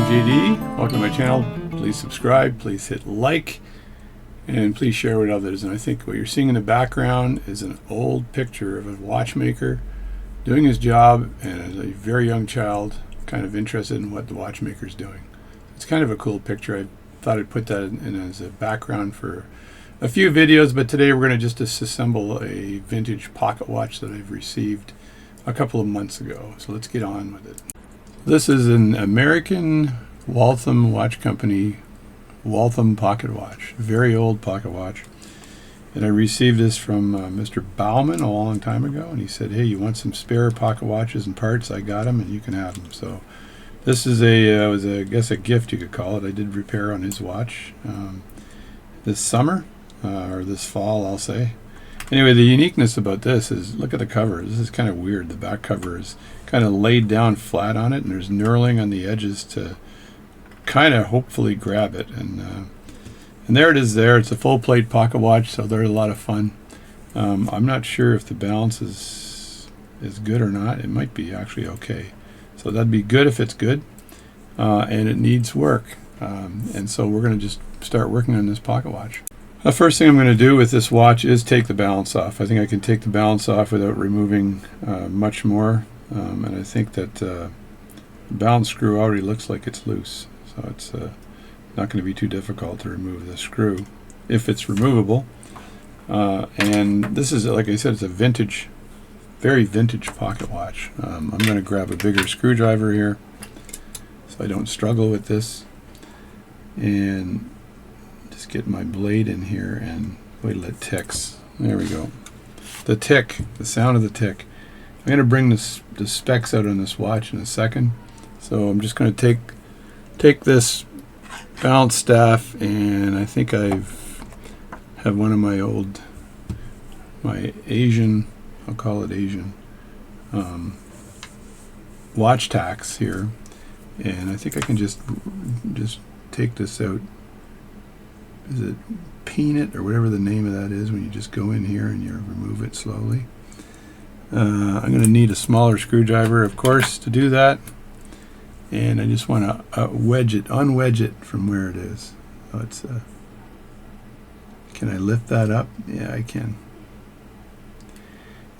JD. Welcome to my channel. Please subscribe, please hit like, and please share with others. And I think what you're seeing in the background is an old picture of a watchmaker doing his job, and as a very young child, kind of interested in what the watchmaker's doing. It's kind of a cool picture. I thought I'd put that in as a background for a few videos, but today we're going to just disassemble a vintage pocket watch that I've received a couple of months ago. So let's get on with it. This is an American Waltham watch company, Waltham pocket watch, very old pocket watch. And I received this from Mr. Bauman a long time ago, and he said, hey, you want some spare pocket watches and parts? I got them and you can have them. So this is I guess a gift you could call it. I did repair on his watch this summer, or this fall, I'll say. Anyway, the uniqueness about this is, look at the cover. This is kind of weird. The back cover is kind of laid down flat on it, and there's knurling on the edges to kind of hopefully grab it. And there it is there. It's a full plate pocket watch, so they're a lot of fun. I'm not sure if the balance is good or not. It might be actually okay. So that'd be good if it's good, and it needs work. And so we're going to just start working on this pocket watch. The first thing I'm going to do with this watch is take the balance off. I think I can take the balance off without removing much more. And I think that the balance screw already looks like it's loose. So it's not going to be too difficult to remove the screw if it's removable. And this is, like I said, it's a vintage, very vintage pocket watch. I'm going to grab a bigger screwdriver here so I don't struggle with this. And just get my blade in here and wait till it ticks. There we go. The tick, the sound of the tick. I'm going to bring the specs out on this watch in a second. So I'm just going to take this balance staff, and I think have one of my Asian, I'll call it Asian, watch tacks here, and I think I can just take this out. Is it peanut or whatever the name of that is when you just go in here and you remove it slowly? I'm going to need a smaller screwdriver, of course, to do that. And I just want to unwedge it from where it is. So it's, can I lift that up? Yeah, I can.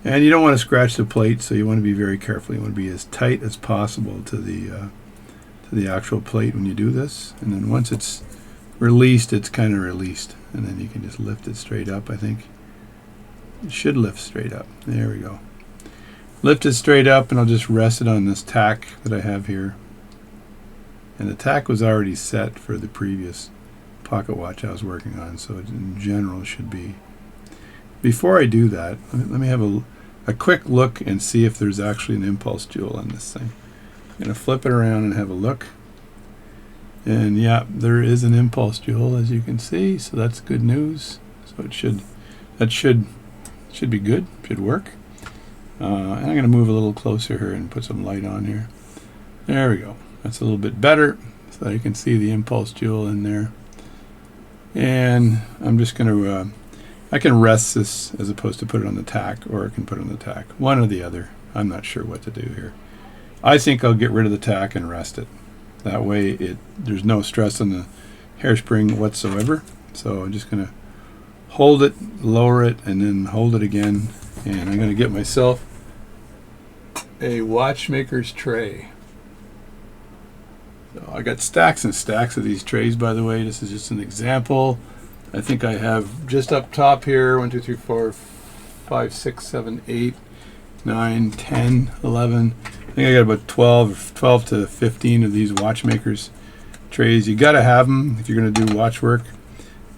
And you don't want to scratch the plate, so you want to be very careful. You want to be as tight as possible to the actual plate when you do this. And then once it's released, it's kind of released, and then you can just lift it straight up. I think it should lift straight up. There we go. Lift it straight up, and I'll just rest it on this tack that I have here. And the tack was already set for the previous pocket watch I was working on, so it in general should be. Before I do that, let me have a quick look and see if there's actually an impulse jewel on this thing. I'm going to flip it around and have a look. And yeah, there is an impulse jewel, as you can see, so that's good news. So that should be good, should work. And I'm going to move a little closer here and put some light on here. There we go. That's a little bit better, so that you can see the impulse jewel in there. And I'm just going to, I can rest this as opposed to put it on the tack, or I can put it on the tack. One or the other. I'm not sure what to do here. I think I'll get rid of the tack and rest it. That way there's no stress on the hairspring whatsoever. So I'm just going to hold it, lower it, and then hold it again. And I'm going to get myself a watchmaker's tray. So I got stacks and stacks of these trays, by the way. This is just an example. I think I have just up top here 1, 2, 3, 4, 5, 6, 7, 8, 9, 10, 11. I think I got about 12 to 15 of these watchmakers trays. You got to have them if you're going to do watch work,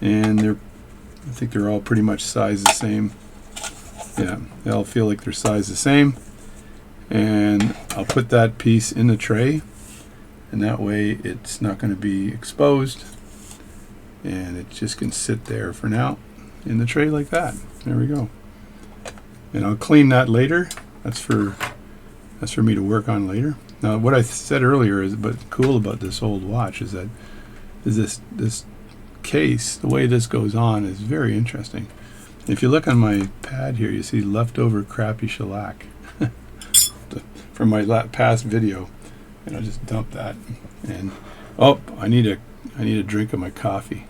and I think they're all pretty much sized the same. Yeah, they all feel like they're sized the same. And I'll put that piece in the tray, and that way it's not going to be exposed, and it just can sit there for now in the tray like that. There we go. And I'll clean that later. That's for me to work on later. Now, what I said earlier is, but cool about this old watch is that this case, the way this goes on, is very interesting. If you look on my pad here, you see leftover crappy shellac from my past video, and I just dumped that. And Oh, I need a drink of my coffee.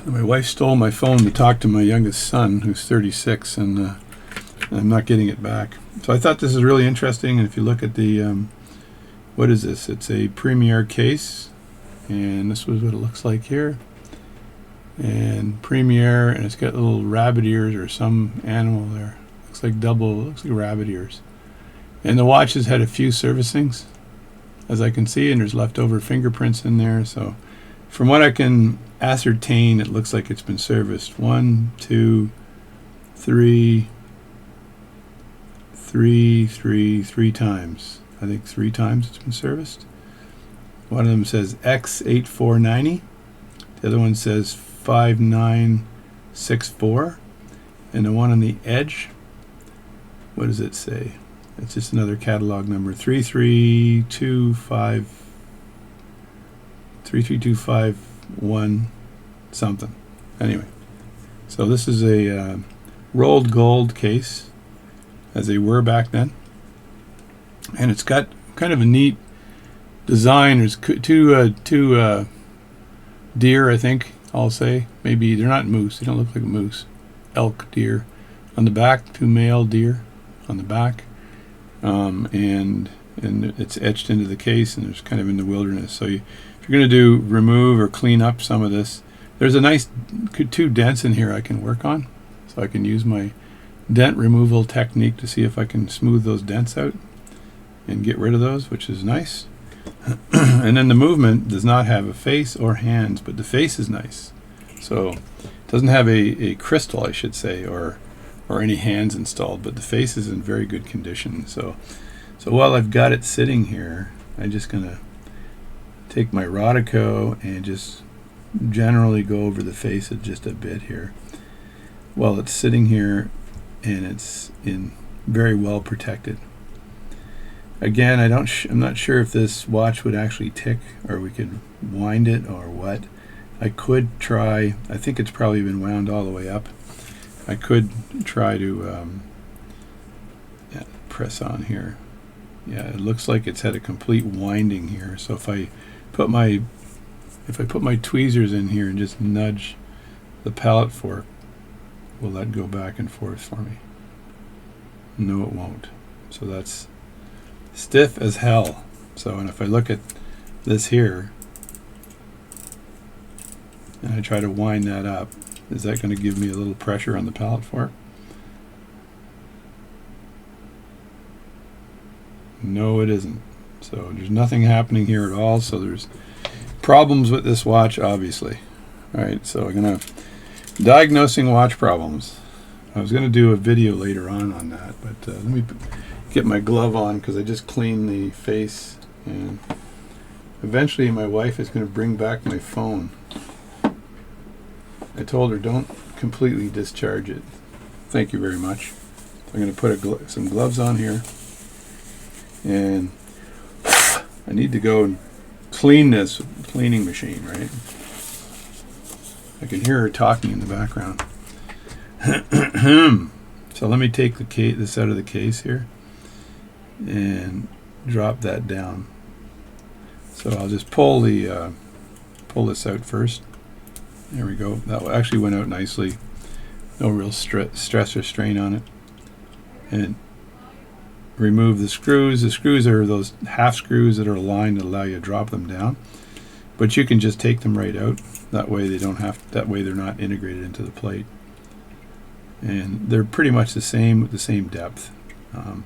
My wife stole my phone to talk to my youngest son, who's 36, and I'm not getting it back. So I thought this is really interesting. And if you look at the, what is this? It's a Premier case, and this was what it looks like here. And Premier, and it's got little rabbit ears or some animal there. Looks like rabbit ears. And the watch has had a few servicings, as I can see, and there's leftover fingerprints in there. So from what I can ascertain, it looks like it's been serviced 1, 2, 3 times. I think 3 times it's been serviced. One of them says X8490. The other one says 5964. And the one on the edge, what does it say? It's just another catalog number, 33251 something. Anyway, so this is a rolled gold case, as they were back then, and it's got kind of a neat design. There's two deer, I think I'll say. Maybe they're not moose. They don't look like a moose. Elk deer on the back. 2 male deer on the back. And it's etched into the case, and it's kind of in the wilderness. So if you're going to remove or clean up some of this, there's a nice 2 dents in here I can work on. So I can use my dent removal technique to see if I can smooth those dents out and get rid of those, which is nice. And then the movement does not have a face or hands, but the face is nice. So it doesn't have a crystal, I should say, or any hands installed, but the face is in very good condition. So while I've got it sitting here, I'm just gonna take my Rodico and just generally go over the face just a bit here while it's sitting here, and it's in very well protected. Again, I'm not sure if this watch would actually tick, or we could wind it, or what. I could try. I think it's probably been wound all the way up. I could try to press on here. Yeah, it looks like it's had a complete winding here. So if I put my tweezers in here and just nudge the palette fork, will that go back and forth for me? No, it won't. So that's stiff as hell. So, and if I look at this here and I try to wind that up, is that going to give me a little pressure on the palette fork? No, it isn't. So there's nothing happening here at all. So there's problems with this watch, obviously. All right, so I'm going to diagnosing watch problems. I was going to do a video later on that, but let me get my glove on, because I just cleaned the face, and eventually my wife is going to bring back my phone. I told her don't completely discharge it. Thank you very much. I'm going to put some gloves on here, and I need to go and clean this cleaning machine, right? I can hear her talking in the background. So let me take this out of the case here and drop that down. So I'll just pull this out first. There we go. That actually went out nicely. No real stress or strain on it. And remove the screws. The screws are those half screws that are aligned that allow you to drop them down. But you can just take them right out. That way they're not integrated into the plate. And they're pretty much the same with the same depth. So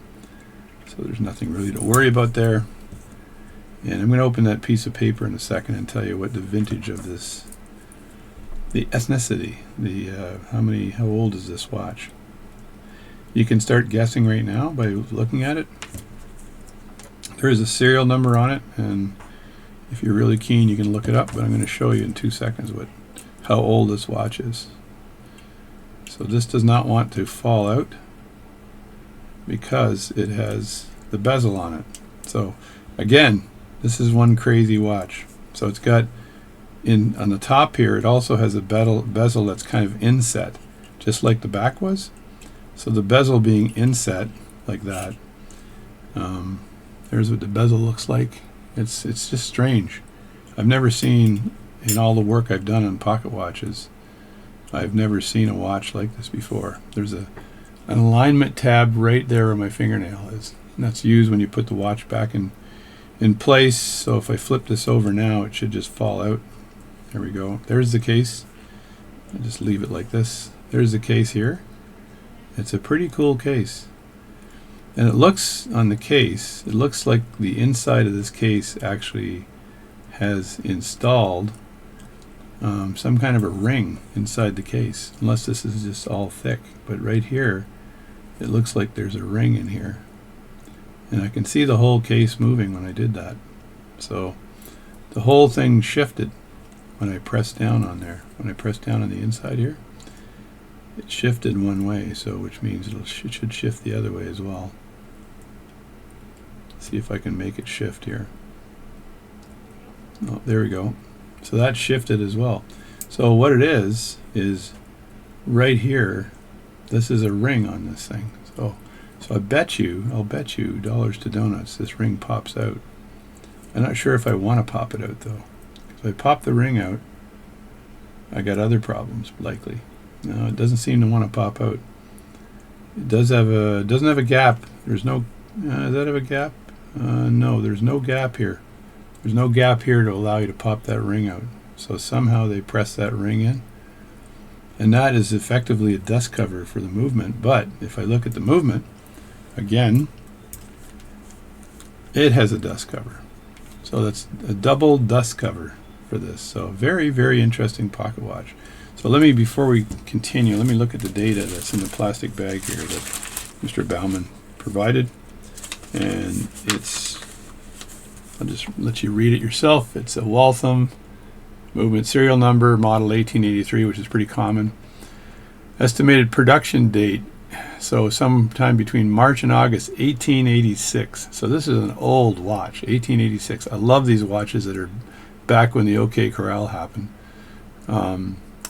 there's nothing really to worry about there. And I'm going to open that piece of paper in a second and tell you what the vintage of this, the ethnicity, how old is this watch. You can start guessing right now by looking at it. There is a serial number on it, and if you're really keen, you can look it up, but I'm going to show you in 2 seconds how old this watch is. So this does not want to fall out because it has the bezel on it. So again, this is one crazy watch. So it's got on the top here, it also has a bezel that's kind of inset, just like the back was. So the bezel being inset like that There's what the bezel looks like. It's just strange. I've never seen, in all the work I've done on pocket watches, I've never seen a watch like this before. There's an alignment tab right there where my fingernail is. And that's used when you put the watch back in place. So if I flip this over now, it should just fall out. There we go. There's the case. I just leave it like this. There's the case here. It's a pretty cool case. And it looks on the case, it looks like the inside of this case actually has installed some kind of a ring inside the case, unless this is just all thick. But right here, it looks like there's a ring in here. And I can see the whole case moving when I did that. So the whole thing shifted when I pressed down on there. When I pressed down on the inside here, it shifted one way, so which means it should shift the other way as well. See if I can make it shift here. Oh, there we go. So that shifted as well. So what it is right here, this is a ring on this thing. So I'll bet you dollars to donuts, this ring pops out. I'm not sure if I want to pop it out though. If I pop the ring out, I got other problems likely. No, it doesn't seem to want to pop out. It doesn't have a gap. There's no. Does that have a gap? No, there's no gap here. There's no gap here to allow you to pop that ring out. So somehow they press that ring in, and that is effectively a dust cover for the movement. But if I look at the movement again, it has a dust cover. So that's a double dust cover for this. So very, very interesting pocket watch. So before we continue, let me look at the data that's in the plastic bag here that Mr. Baumann provided. And I'll just let you read it yourself. It's a Waltham movement serial number, model 1883, which is pretty common. Estimated production date, so sometime between March and August 1886. So this is an old watch, 1886. I love these watches that are back when the OK Corral happened.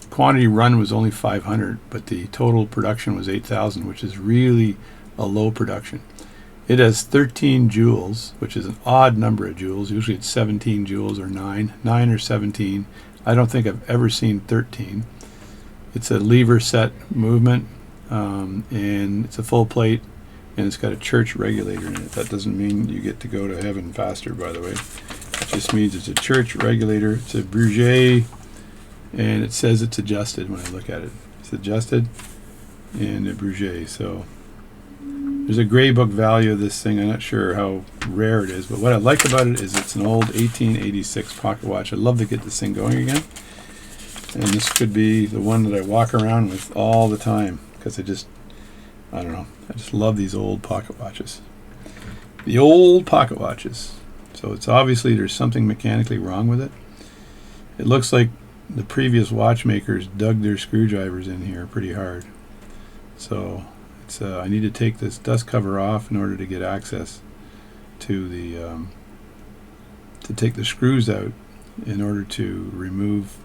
Quantity run was only 500, but the total production was 8,000, which is really a low production. It has 13 jewels, which is an odd number of jewels. Usually it's 17 jewels or 9 or 17. I don't think I've ever seen 13. It's a lever set movement, and it's a full plate, and it's got a church regulator in it. That doesn't mean you get to go to heaven faster, by the way. It just means it's a church regulator. It's a Breguet, and it says it's adjusted when I look at it. It's adjusted and a Breguet. So there's a gray book value of this thing. I'm not sure how rare it is, but what I like about it is it's an old 1886 pocket watch. I'd love to get this thing going again. And this could be the one that I walk around with all the time, because I just love these old pocket watches. The old pocket watches. So it's obviously there's something mechanically wrong with it. It looks like the previous watchmakers dug their screwdrivers in here pretty hard. So I need to take this dust cover off in order to get access to the to take the screws out in order to remove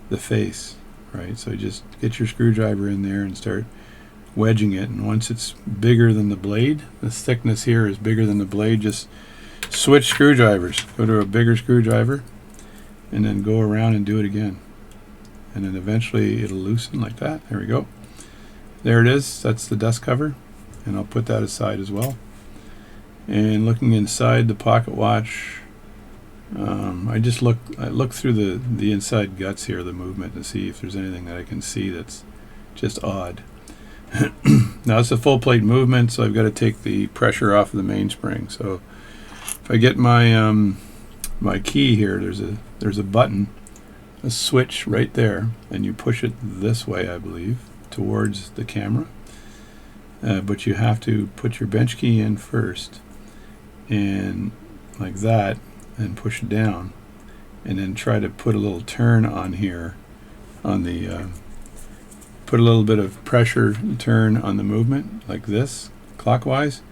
the face, right? So you just get your screwdriver in there and start wedging it, and once it's bigger than the blade, the thickness here is bigger than the blade, just switch screwdrivers, go to a bigger screwdriver, and then go around and do it again, and then eventually it'll loosen like that. There we go. There it is. That's the dust cover, and I'll put that aside as well. And looking inside the pocket watch, I look through the inside guts here, the movement, to see if there's anything that I can see that's just odd. Now it's a full plate movement, so I've got to take the pressure off of the mainspring. So if I get my my key here, there's a button, a switch right there, and you push it this way, I believe, towards the camera. But you have to put your bench key in first, and like that, and push it down, and then try to put a little turn on here on the put a little bit of pressure turn on the movement like this clockwise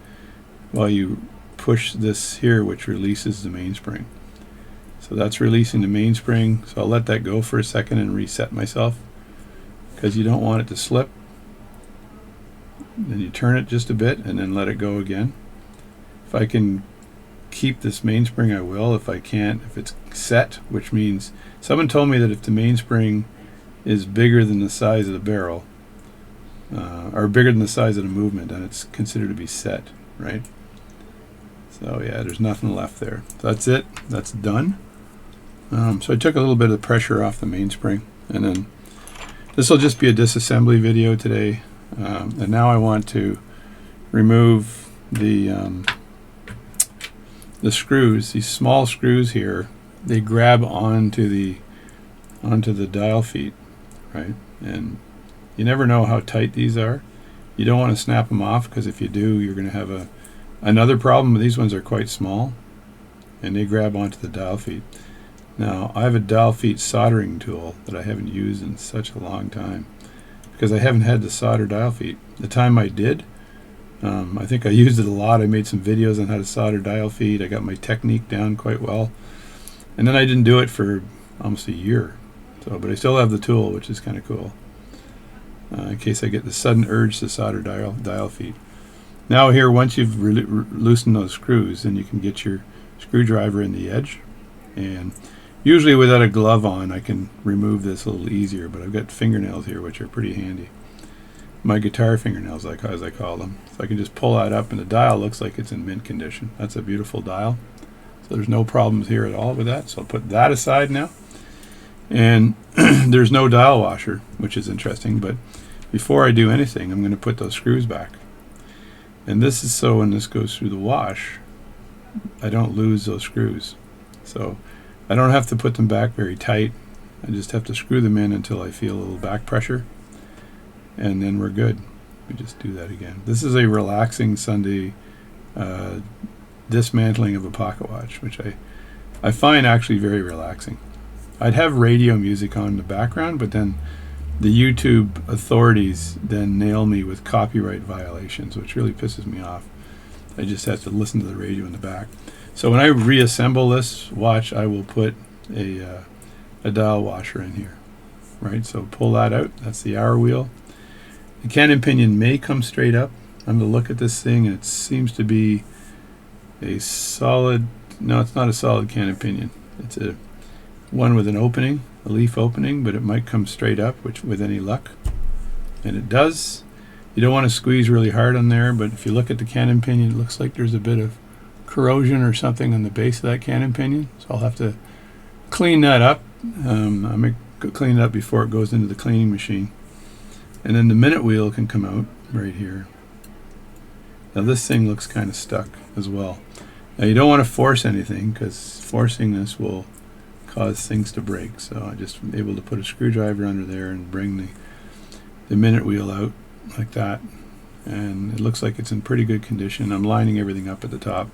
while you push this here, which releases the mainspring. So that's releasing the mainspring. So I'll let that go for a second and reset myself, because you don't want it to slip. Then you turn it just a bit and then let it go again. If I can keep this mainspring, I will. If I can't, if it's set, which means someone told me that if the mainspring is bigger than the size of the barrel, or bigger than the size of the movement, then it's considered to be set, right? So yeah, there's nothing left there. So that's it. That's done. So I took a little bit of the pressure off the mainspring, and then this will just be a disassembly video today. And now I want to remove the screws. These small screws here, they grab onto the dial feet, right? And you never know how tight these are. You don't want to snap them off, because if you do, you're going to have another problem. These ones are quite small, and they grab onto the dial feet. Now, I have a dial feet soldering tool that I haven't used in such a long time, because I haven't had to solder dial feet. The time I did, I think I used it a lot. I made some videos on how to solder dial feet. I got my technique down quite well. And then I didn't do it for almost a year. But I still have the tool, which is kind of cool, in case I get the sudden urge to solder dial feet. Now here, once you've loosened those screws, then you can get your screwdriver in the edge. And usually without a glove on, I can remove this a little easier, but I've got fingernails here, which are pretty handy. My guitar fingernails, as I call them. So I can just pull that up, and the dial looks like it's in mint condition. That's a beautiful dial. So there's no problems here at all with that. So I'll put that aside now. And there's no dial washer, which is interesting, but before I do anything, I'm going to put those screws back. And this is so when this goes through the wash, I don't lose those screws. So I don't have to put them back very tight. I just have to screw them in until I feel a little back pressure, and then we're good. We just do that again. This is a relaxing Sunday dismantling of a pocket watch, which I find actually very relaxing. I'd have radio music on in the background, but then the YouTube authorities then nail me with copyright violations, which really pisses me off. I just have to listen to the radio in the back. So when I reassemble this watch, I will put a dial washer in here, right? So pull that out. That's the hour wheel. The cannon pinion may come straight up. I'm going to look at this thing, and it seems to be a solid. No, it's not a solid cannon pinion. It's a one with an opening, a leaf opening, but it might come straight up, which with any luck, and it does. You don't want to squeeze really hard on there, but if you look at the cannon pinion, it looks like there's a bit of corrosion or something on the base of that cannon pinion, so I'll have to clean that up. I may clean it up before it goes into the cleaning machine. And then the minute wheel can come out right here. Now this thing looks kind of stuck as well. Now you don't want to force anything, because forcing this will cause things to break. So I just am able to put a screwdriver under there and bring the minute wheel out like that. And it looks like it's in pretty good condition. I'm lining everything up at the top.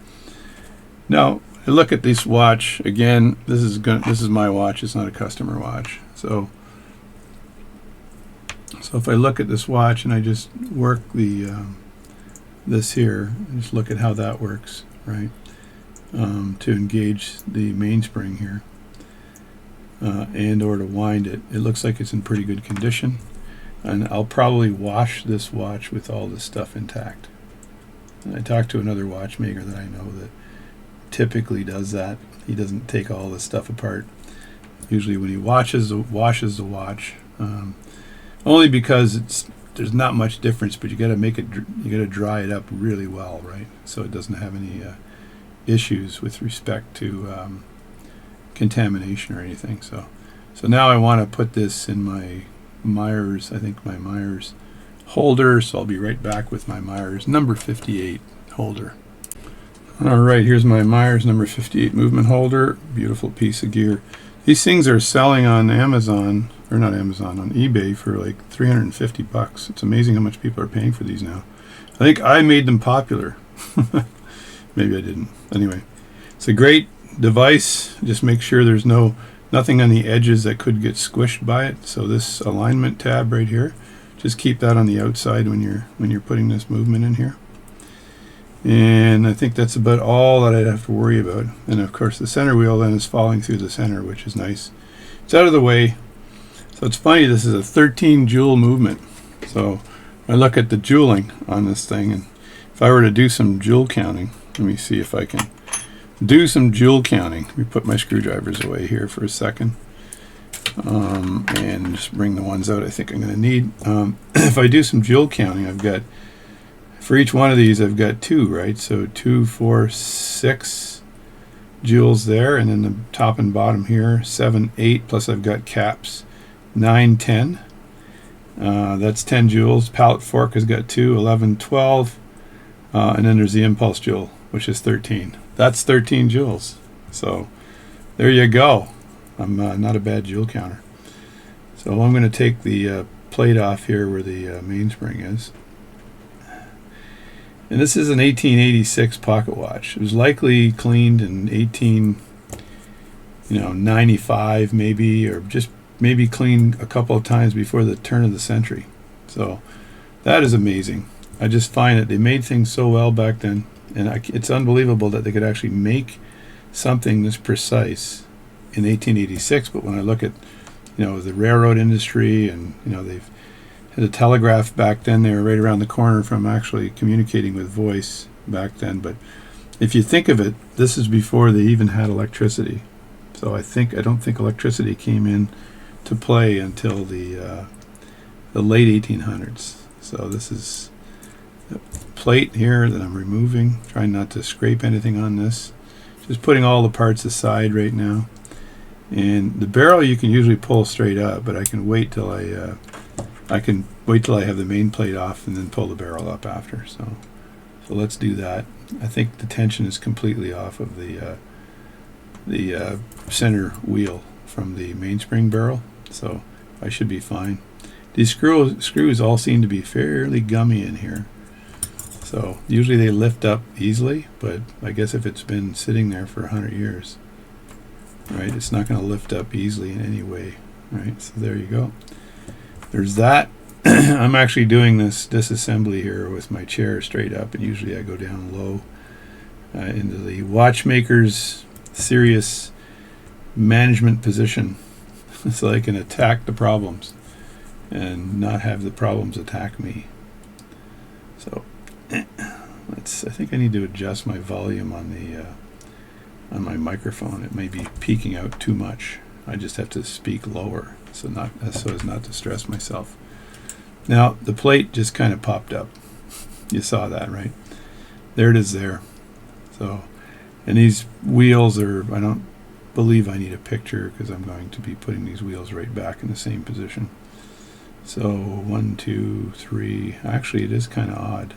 Now I look at this watch again. This is my watch. It's not a customer watch. So if I look at this watch and I just work this here, just look at how that works, right? To engage the mainspring here, and or to wind it. It looks like it's in pretty good condition, and I'll probably wash this watch with all this stuff intact. And I talked to another watchmaker that I know that typically does that. He doesn't take all this stuff apart. Usually when he washes the watch, only because there's not much difference, but you got to dry it up really well, right? So it doesn't have any issues with respect to contamination or anything. So now I want to put this in my Myers, I think my Myers holder. So I'll be right back with my Myers number 58 holder. All right, here's my Myers number 58 movement holder. Beautiful piece of gear. These things are selling on Amazon, or not Amazon, on eBay for like $350. It's amazing how much people are paying for these now. I think I made them popular. Maybe I didn't. Anyway, it's a great device. Just make sure there's nothing on the edges that could get squished by it. So this alignment tab right here, just keep that on the outside when you're putting this movement in here. And I think that's about all that I'd have to worry about. And of course the center wheel then is falling through the center, which is nice. It's out of the way. So it's funny, this is a 13 joule movement. So I look at the jouling on this thing, and if I were to do some joule counting, Let me see if I can do some jewel counting. Let me put my screwdrivers away here for a second, and just bring the ones out I think I'm going to need. If I do some jewel counting, I've got, for each one of these, I've got 2, right? So 2, 4, 6 jewels there, and then the top and bottom here, 7, 8, plus I've got caps, 9, 10. That's 10 jewels. Pallet fork has got 2, 11, 12, and then there's the impulse jewel, which is 13. That's 13 jewels. So there you go. I'm not a bad jewel counter. So I'm going to take the plate off here where the mainspring is. And this is an 1886 pocket watch. It was likely cleaned in 1895 maybe, or just maybe cleaned a couple of times before the turn of the century. So that is amazing. I just find that they made things so well back then, and it's unbelievable that they could actually make something this precise in 1886. But when I look at the railroad industry, and they've had a telegraph back then, they were right around the corner from actually communicating with voice back then. But if you think of it, this is before they even had electricity. So I don't think electricity came in to play until the late 1800s. So this is a plate here that I'm removing, trying not to scrape anything on this. Just putting all the parts aside right now. And the barrel you can usually pull straight up, but I can wait till I have the main plate off and then pull the barrel up after. So let's do that. I think the tension is completely off of the center wheel from the mainspring barrel, so I should be fine. These screws all seem to be fairly gummy in here. So usually they lift up easily, but I guess if it's been sitting there for 100 years, right, it's not going to lift up easily in any way, right? So there you go. There's that. I'm actually doing this disassembly here with my chair straight up, and usually I go down low into the watchmaker's serious management position so I can attack the problems and not have the problems attack me. So I think I need to adjust my volume on my microphone. It may be peaking out too much. I just have to speak lower so as not to stress myself. Now the plate just kind of popped up. You saw that, right? There it is there. So, and these wheels are, I don't believe I need a picture because I'm going to be putting these wheels right back in the same position. So 1, 2, 3. Actually, it is kind of odd.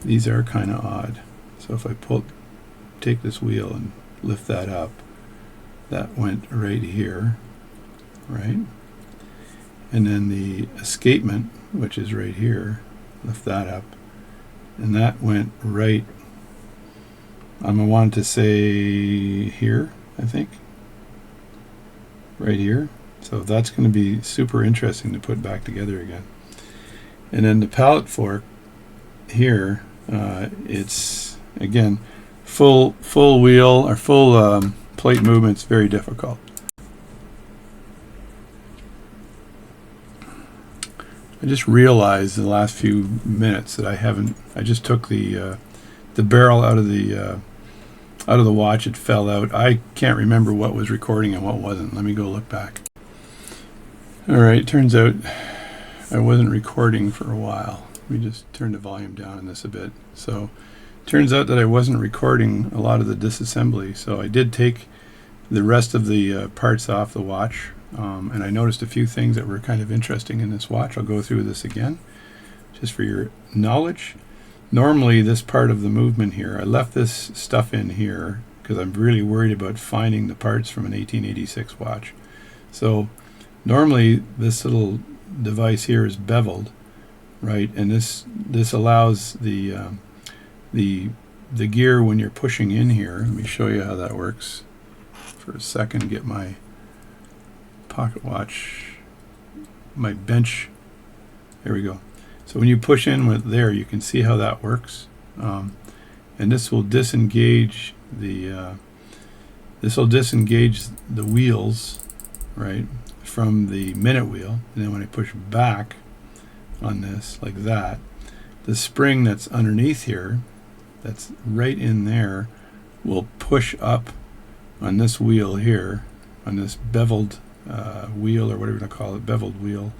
These are kind of odd. So if I take this wheel and lift that up, that went right here, right? And then the escapement, which is right here, lift that up, and that went right, I wanted to say here, I think, right here. So that's going to be super interesting to put back together again. And then the pallet fork here, it's again full wheel or full plate movement's very difficult. I just realized in the last few minutes that I just took the barrel out of the watch. It fell out. I can't remember what was recording and what wasn't. Let me go look back. All right, turns out I wasn't recording for a while. Let me just turn the volume down on this a bit. So turns out that I wasn't recording a lot of the disassembly. So I did take the rest of the parts off the watch. And I noticed a few things that were kind of interesting in this watch. I'll go through this again, just for your knowledge. Normally, this part of the movement here, I left this stuff in here because I'm really worried about finding the parts from an 1886 watch. So normally, this little device here is beveled, right? And this allows the gear when you're pushing in here. Let me show you how that works for a second. Get my pocket watch, my bench. There we go. So when you push in with there, you can see how that works, and this will disengage the wheels, right, from the minute wheel. And then when I push back on this like that, the spring that's underneath here that's right in there will push up on this wheel here, on this beveled wheel, or whatever you call it, beveled wheel.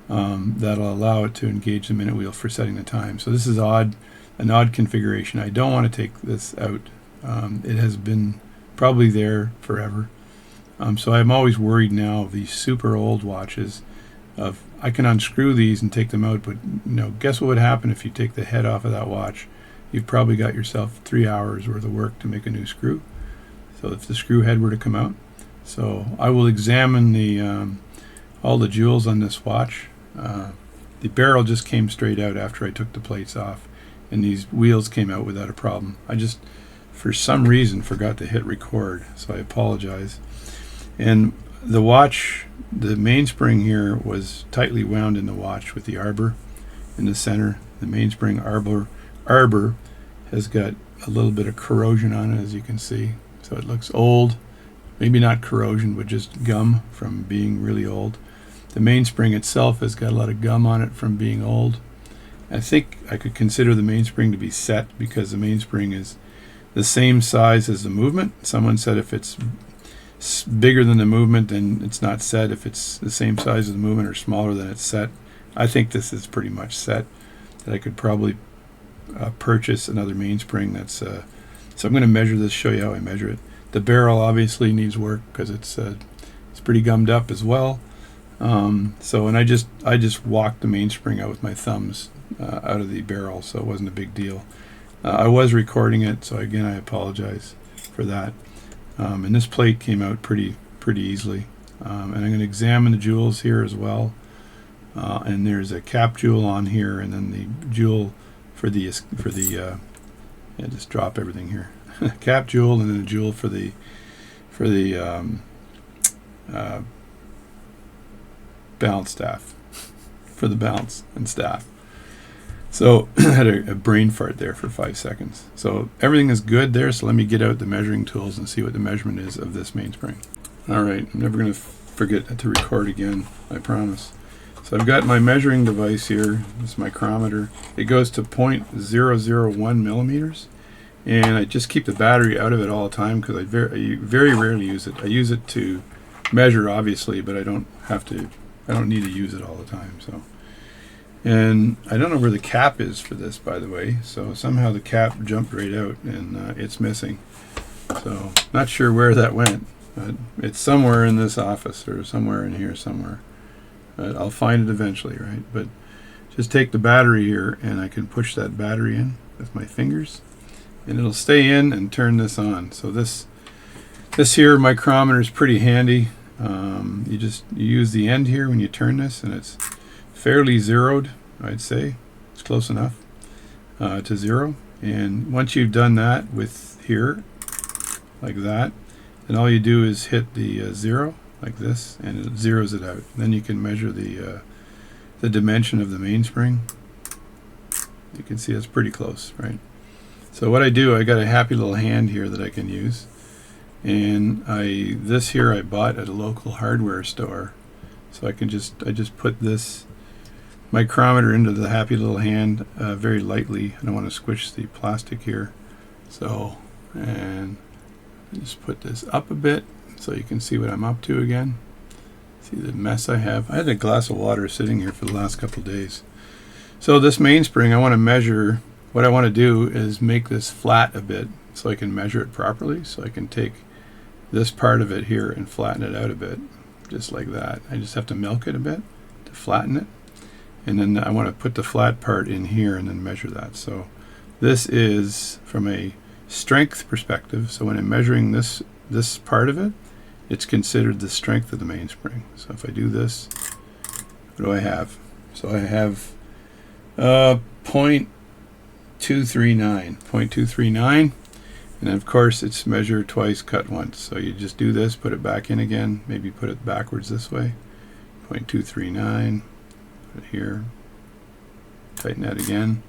That'll allow it to engage the minute wheel for setting the time. So this is an odd configuration. I don't want to take this out. It has been probably there forever. So I'm always worried now of these super old watches. I can unscrew these and take them out, but guess what would happen if you take the head off of that watch? You've probably got yourself 3 hours worth of work to make a new screw. So if the screw head were to come out. So I will examine all the jewels on this watch. The barrel just came straight out after I took the plates off, and these wheels came out without a problem. I just, for some reason, forgot to hit record, so I apologize. And the watch, the mainspring here was tightly wound in the watch with the arbor in the center. The mainspring arbor has got a little bit of corrosion on it, as you can see. So it looks old. Maybe not corrosion, but just gum from being really old. The mainspring itself has got a lot of gum on it from being old. I think I could consider the mainspring to be set because the mainspring is the same size as the movement. Someone said if it's bigger than the movement, then it's not set. If it's the same size as the movement or smaller, then it's set. I think this is pretty much set. That I could probably purchase another mainspring that's so I'm going to measure this, show you how I measure it. The barrel obviously needs work because it's pretty gummed up as well. And I just walked the mainspring out with my thumbs out of the barrel, so it wasn't a big deal. I was recording it, so again I apologize for that. And this plate came out pretty easily. And I'm going to examine the jewels here as well. And there's a cap jewel on here, and then the jewel for the just drop everything here. Cap jewel, and then a jewel for the balance staff, for the balance and staff. So I had a brain fart there for 5 seconds. So everything is good there, so let me get out the measuring tools and see what the measurement is of this mainspring. Alright, I'm never going to forget to record again, I promise. So I've got my measuring device here, this micrometer. It goes to 0.001 millimeters, and I just keep the battery out of it all the time because I very rarely use it. I use it to measure, obviously, but I don't need to use it all the time. So, and I don't know where the cap is for this, by the way. So somehow the cap jumped right out, and it's missing. So not sure where that went, but it's somewhere in this office or somewhere in here somewhere. But I'll find it eventually, right? But just take the battery here, and I can push that battery in with my fingers, and it'll stay in and turn this on. So this here micrometer is pretty handy. You use the end here when you turn this, and it's fairly zeroed, I'd say. It's close enough to zero. And once you've done that with here, like that, then all you do is hit the zero, like this, and it zeroes it out. Then you can measure the dimension of the mainspring. You can see it's pretty close, right? So what I do, I got a happy little hand here that I can use. And this here I bought at a local hardware store, so I just put this micrometer into the happy little hand very lightly. I don't want to squish the plastic here, so, and I just put this up a bit so you can see what I'm up to again. See the mess I have. I had a glass of water sitting here for the last couple of days. So this mainspring, I want to measure. What I want to do is make this flat a bit so I can measure it properly, so I can take this part of it here and flatten it out a bit, just like that. I just have to milk it a bit to flatten it, and then I want to put the flat part in here and then measure that. So this is from a strength perspective, so when I'm measuring this part of it, it's considered the strength of the mainspring. So if I do this, what do I have? So I have 0.239, and of course it's measure twice, cut once. So you just do this, put it back in again, maybe put it backwards this way. 0.239, put it here, tighten that again,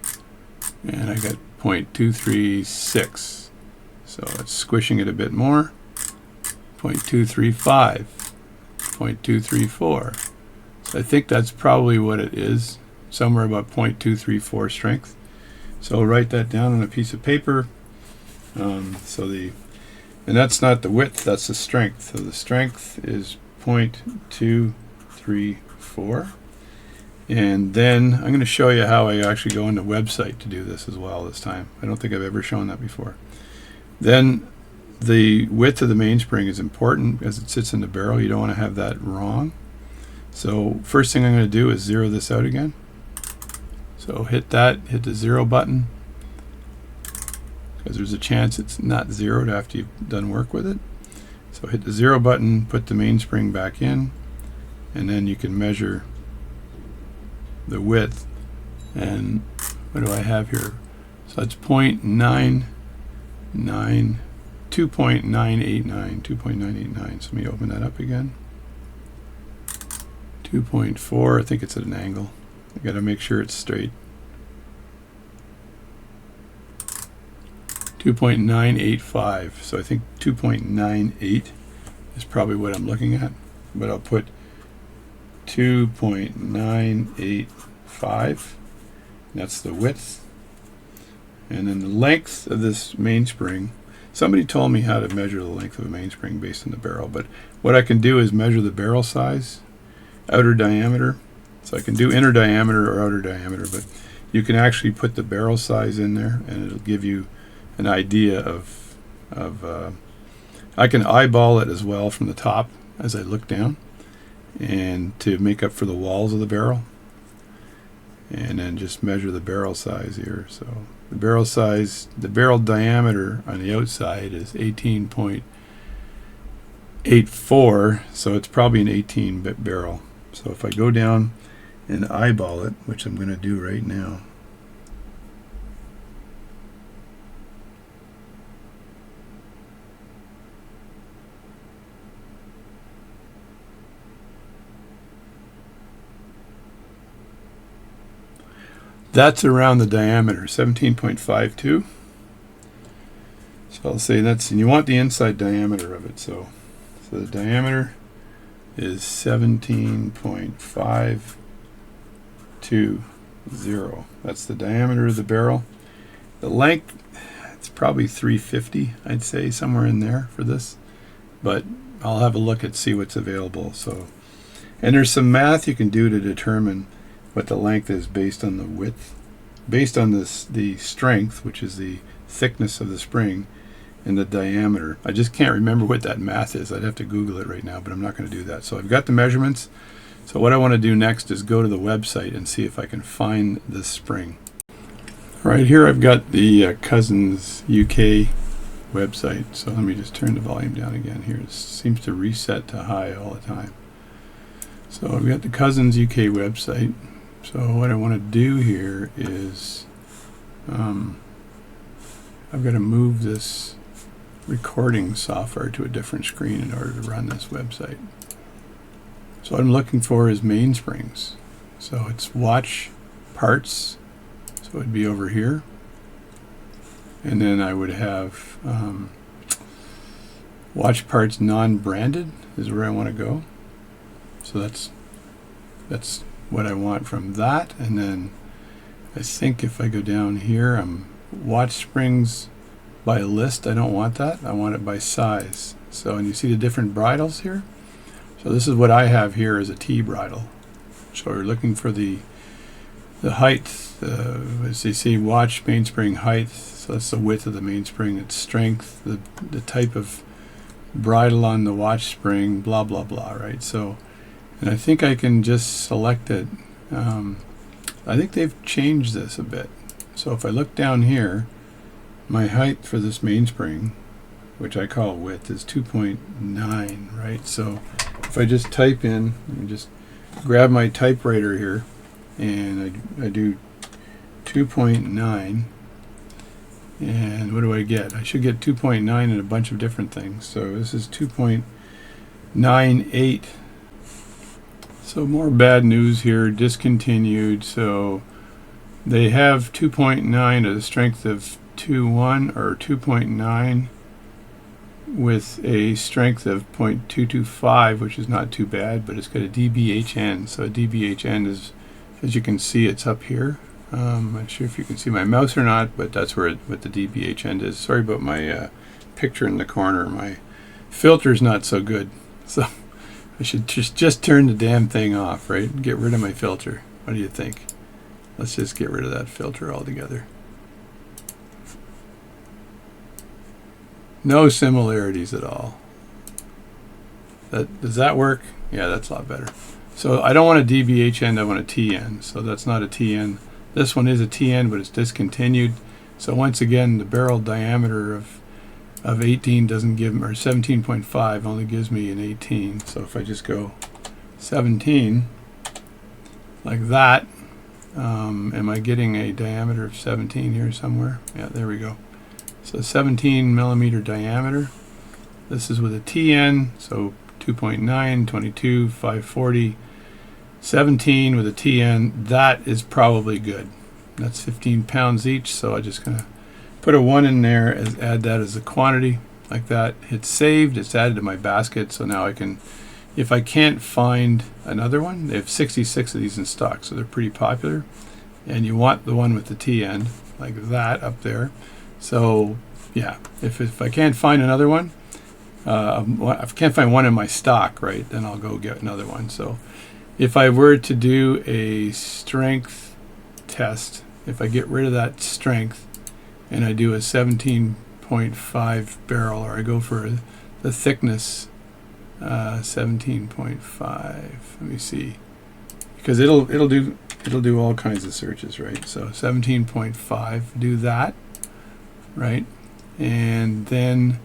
and I got 0.236. So it's squishing it a bit more. 0.235, 0.234. So I think that's probably what it is, somewhere about 0.234 strength. So write that down on a piece of paper. And that's not the width, that's the strength. So the strength is 0.234. And then I'm going to show you how I actually go on the website to do this as well this time. I don't think I've ever shown that before. Then the width of the mainspring is important as it sits in the barrel. You don't want to have that wrong. So first thing I'm going to do is zero this out again. So hit the 0 button, because there's a chance it's not zeroed after you've done work with it. So hit the 0 button, put the mainspring back in, and then you can measure the width. And what do I have here? So that's 2.989. So let me open that up again. 2.4, I think it's at an angle. I got to make sure it's straight. 2.985. So I think 2.98 is probably what I'm looking at, but I'll put 2.985. That's the width. And then the length of this mainspring. Somebody told me how to measure the length of a mainspring based on the barrel, but what I can do is measure the barrel size, outer diameter. So I can do inner diameter or outer diameter, but you can actually put the barrel size in there and it'll give you an idea of I can eyeball it as well from the top as I look down, and to make up for the walls of the barrel, and then just measure the barrel size here. So the barrel size, the barrel diameter on the outside is 18.84, so it's probably an 18-bit barrel. So if I go down and eyeball it, which I'm going to do right now, that's around the diameter, 17.52. So I'll say that's, and you want the inside diameter of it. So the diameter is 17.520. That's the diameter of the barrel. The length, it's probably 350, I'd say, somewhere in there for this. But I'll have a look at see what's available. So, and there's some math you can do to determine what the length is based on the width, based on the strength, which is the thickness of the spring, and the diameter. I just can't remember what that math is. I'd have to Google it right now, but I'm not going to do that. So I've got the measurements. So what I want to do next is go to the website and see if I can find this spring. Right here I've got the Cousins UK website. So let me just turn the volume down again here. It seems to reset to high all the time. So I've got the Cousins UK website. So what I want to do here is I've got to move this recording software to a different screen in order to run this website. So what I'm looking for is mainsprings. So it's watch parts. So it'd be over here. And then I would have watch parts non-branded is where I want to go. So that's what I want from that. And then I think if I go down here, I'm watch springs by list. I don't want that. I want it by size. So, and you see the different bridles here. So this is what I have here as a T bridle. So we're looking for the height. As you see, watch mainspring height. So that's the width of the mainspring. Its strength, the type of bridle on the watch spring, blah blah blah. Right. So, and I think I can just select it. I think they've changed this a bit. So if I look down here, my height for this mainspring, which I call width, is 2.9, right? So if I just type in, and just grab my typewriter here, and I do 2.9, and what do I get? I should get 2.9 and a bunch of different things. So this is 2.98. So more bad news here, discontinued. So they have 2.9 at a strength of 2.1 or 2.9 with a strength of 0.225, which is not too bad, but it's got a DBHN. So a DBHN is, as you can see, it's up here I'm not sure if you can see my mouse or not, but that's where what the DBH end is. Sorry about my picture in the corner. My filter's not so good, so I should just turn the damn thing off, right? And get rid of my filter. What do you think? Let's just get rid of that filter altogether. No similarities at all. Does that work? Yeah, that's a lot better. So I don't want a DBH end, I want a T end. So that's not a T end. This one is a T end, but it's discontinued. So once again, the barrel diameter of 18 doesn't give me, or 17.5 only gives me an 18. So if I just go 17 like that, am I getting a diameter of 17 here somewhere? Yeah, there we go. So 17 millimeter diameter. This is with a T end, so 2.9, 22, 540, 17 with a T end. That is probably good. That's 15 pounds each, so I'm just gonna put a 1 in there, add that as a quantity, like that. Hit saved, it's added to my basket, so now I can, if I can't find another one, they have 66 of these in stock, so they're pretty popular. And you want the one with the T end, like that up there. So yeah, if I can't find another one, if I can't find one in my stock, right, then I'll go get another one. So if I were to do a strength test, if I get rid of that strength and I do a 17.5 barrel, or I go for the thickness 17.5, let me see, because it'll do all kinds of searches, right? So 17.5, do that, right? And then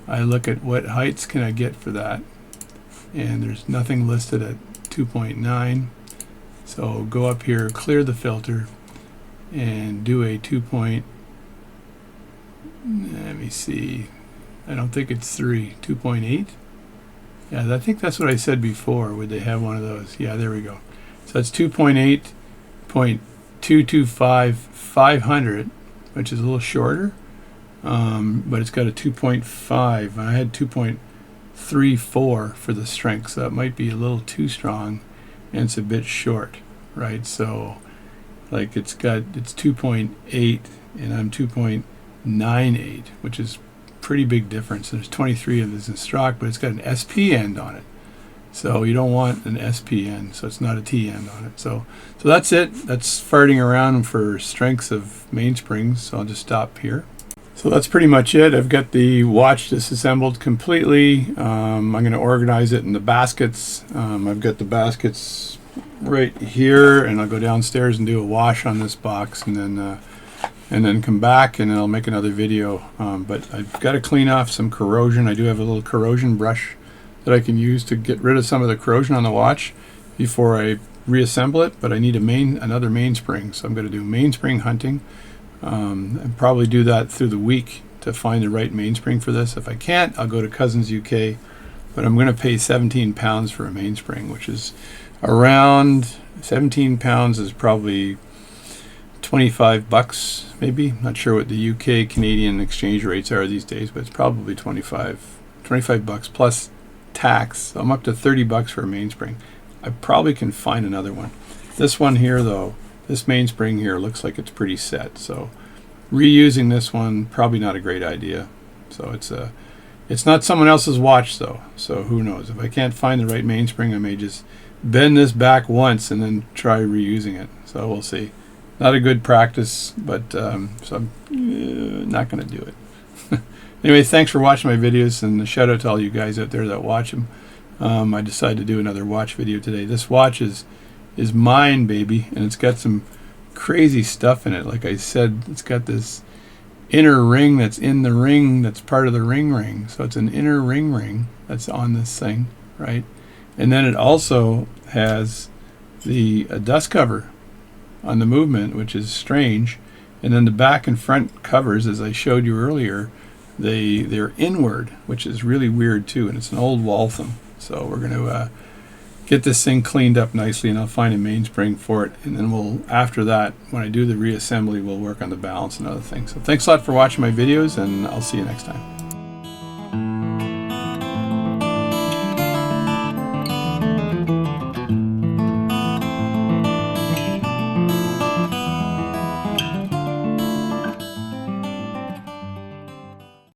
I look at what heights can I get for that, and there's nothing listed at 2.9. So go up here, clear the filter, and do a 2. Let me see. I don't think it's 3. 2.8. Yeah, I think that's what I said before. Would they have one of those? Yeah, there we go. So that's 2.8.225 500, which is a little shorter. But it's got a 2.5, and I had 2.34 for the strength, so that might be a little too strong, and it's a bit short, right? So like it's 2.8 and I'm 2.98, which is pretty big difference. There's 23 of this in stock, but it's got an SP end on it, so you don't want an SP end, so it's not a T end on it. So that's it. That's farting around for strengths of mainsprings, so I'll just stop here. So that's pretty much it. I've got the watch disassembled completely. I'm going to organize it in the baskets. I've got the baskets right here, and I'll go downstairs and do a wash on this box, and then come back, and then I'll make another video. But I've got to clean off some corrosion. I do have a little corrosion brush that I can use to get rid of some of the corrosion on the watch before I reassemble it. But I need another mainspring, so I'm going to do mainspring hunting. And probably do that through the week to find the right mainspring for this. If I can't, I'll go to Cousins UK, but I'm going to pay 17 pounds for a mainspring, which is around 17 pounds is probably 25 bucks, maybe. Not sure what the UK Canadian exchange rates are these days, but it's probably 25 bucks plus tax. So I'm up to 30 bucks for a mainspring. I probably can find another one. This one here, though, this mainspring here looks like it's pretty set, so reusing this one probably not a great idea. So it's not someone else's watch though, so who knows. If I can't find the right mainspring, I may just bend this back once and then try reusing it. So we'll see. Not a good practice, but so I'm not going to do it. Anyway, thanks for watching my videos, and a shout out to all you guys out there that watch them. I decided to do another watch video today. This watch is mine, baby, and it's got some crazy stuff in it. Like I said, it's got this inner ring that's in the ring that's part of the ring. So it's an inner ring that's on this thing, right? And then it also has the dust cover on the movement, which is strange. And then the back and front covers, as I showed you earlier, they're inward, which is really weird too, and it's an old Waltham. So we're going to get this thing cleaned up nicely, and I'll find a mainspring for it, and then we'll, after that, when I do the reassembly, we'll work on the balance and other things. So thanks a lot for watching my videos, and I'll see you next time.